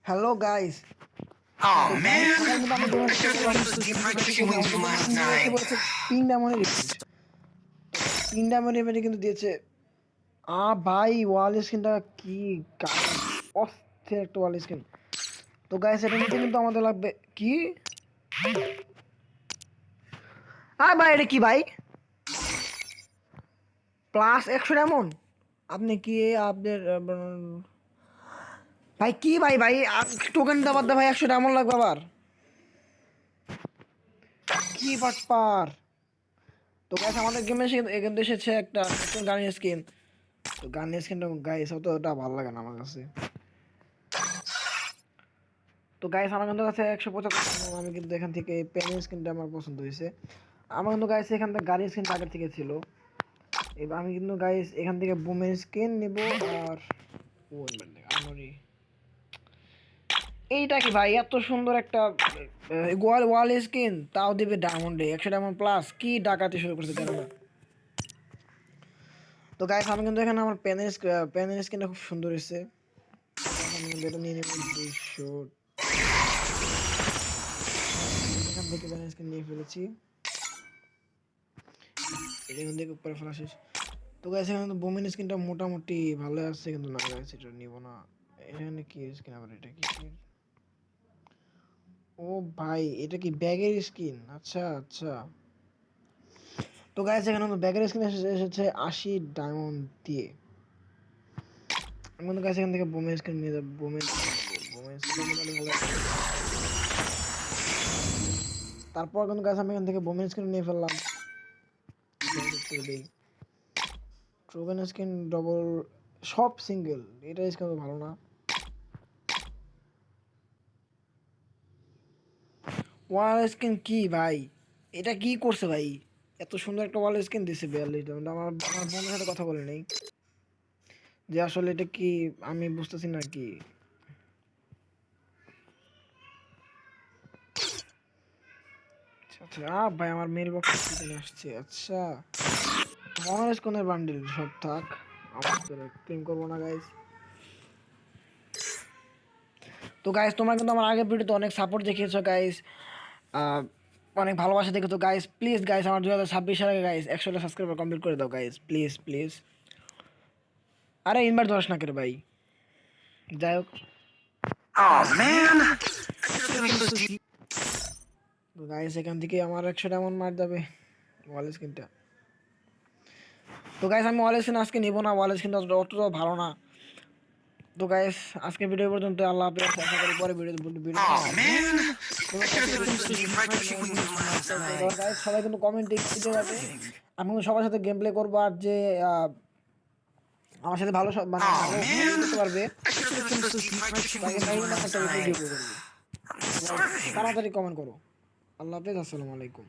Hello guys. Oh So guys, man, সবাই কিন্তু আমি I should have been supposed to be practicing with you last night. Ping ডায়মন্ডের event. Ping diamond ইভেন্টে কিন্তু দিয়েছে ভাই ওয়াল স্ক্রিনটা কি অস্থির একটা ওয়াল স্ক্রিন। তো গাইস এটা নিতে কিন্তু আমাদের লাগবে কি ভাই এটা কি ভাই প্লাস 100 ডায়মন্ড। আপনি কি আপনার ভাই কি ভাই টোকেন দাবার দা ভাই 100 ডায়মন্ড লাগবে আবার কি বাটপার। তো গাইস আমাদের গেমে এখানে এসেছে একটা গানের স্কিন। তো গানের স্কিনটা গাইস অতটা ভালো লাগে না আমার কাছে। তো গাইস আমার কিন্তু কাছে 175 আমি কিন্তু এখান থেকে পেন স্কিনটা আমার পছন্দ হয়েছে। আমার কিন্তু গাইস এখান থেকে গাড়ির স্কিন আগে থেকে ছিল। এবার আমি কিন্তু গাইস এখান থেকে বুমের স্কিন নিব আর আমরি এইটা কি ভাই এত সুন্দর একটা ওয়াল স্কিন তাও দিবে ডায়মন্ডে 100 ডায়মন্ড প্লাস কি ডাকাতি শুরু করছে জানো না। তো গাইস আমি কিন্তু এখানে আমার পেনের স্কিনটা খুব সুন্দর হয়েছে। আমি কিন্তু এটা নিয়ে নেব 200 এখান থেকে পেনের স্কিন নিয়ে ফেলেছি। এটা কিন্তু উপরে ফেলা শেষ। তো গাইস এখানে কিন্তু বোমেন স্কিনটা মোটামুটি ভালো আছে কিন্তু না গাইস এটা নিব না। এখানে কি স্কিন আবার এটা কি ও ভাই এটা কি ব্যাগের স্কিন আচ্ছা আচ্ছা। তো গাইস এখানে কিন্তু ব্যাগের স্কিন এসেছে 80 ডায়মন্ড দিয়ে। আমি কিন্তু গাইস এখান থেকে বোমেন স্কিন নিয়ে যাব বোমেন স্কিন ভালো। তারপর কিন্তু গাইস আমি এখান থেকে বোমেন স্কিন নিয়ে ফেললাম। ট্রোগেন স্কিন ডবল সব সিঙ্গেল এটা স্কিন তো ভালো না। ওয়াল স্কিন কি ভাই এটা কি করছে ভাই এত সুন্দর একটা ওয়াল স্কিন দিছে 42 ডায়মন্ড। আমার বন্ধুর সাথে কথা বলে নেই যে আসলে এটা কি আমি বুঝতেছি না কি। আচ্ছা ভাই আমার মেল বক্স থেকে আসছে আচ্ছা মহারাজ কোনের বান্ডেল সব থাক আমার তো ক্লেম করব না গাইস। তো গাইস তোমরা কিন্তু আমার আগের ভিডিওতে অনেক সাপোর্ট দেখিয়েছো গাইস অনেক ভালোবাসা দেখে। তো গাইস প্লিজ গাইস আমার 2026 সালে গাইস 100 সাবস্ক্রাইবার কমপ্লিট করে দাও গাইস প্লিজ প্লিজ। আরে ইনভাইট ধরস না করে ভাই যাই হোক। Oh man, I should have been supposed to. তো গাইস এখান থেকে আমার 100 ডায়মন্ড মার যাবে ওয়াল স্ক্রিনটা। তো গাইস আমি ওয়াল স্ক্রিন আজকে নিব না ওয়াল স্ক্রিনটা অতটা ভালো না। তো গাইস আজকে ভিডিও পর্যন্ত আল্লাহ হাফেজ আশা করি পরে video Oh man, I should have been supposed to be practicing with you last night. Guys সবাই কিন্তু কমেন্ট দিতে যাবে। আমি কিন্তু সবার সাথে গেম প্লে করবো আর যে আমার সাথে ভালো মানে Oh ভালো man, করতে পারবে I should have been supposed to be practicing তাকে with তাই you কিন্তু last একটা ভিডিও night. করবো। I'm sorry. তাড়াতাড়ি কমেন্ট করো। আল্লাহ হাফেজ আসসালামু আলাইকুম।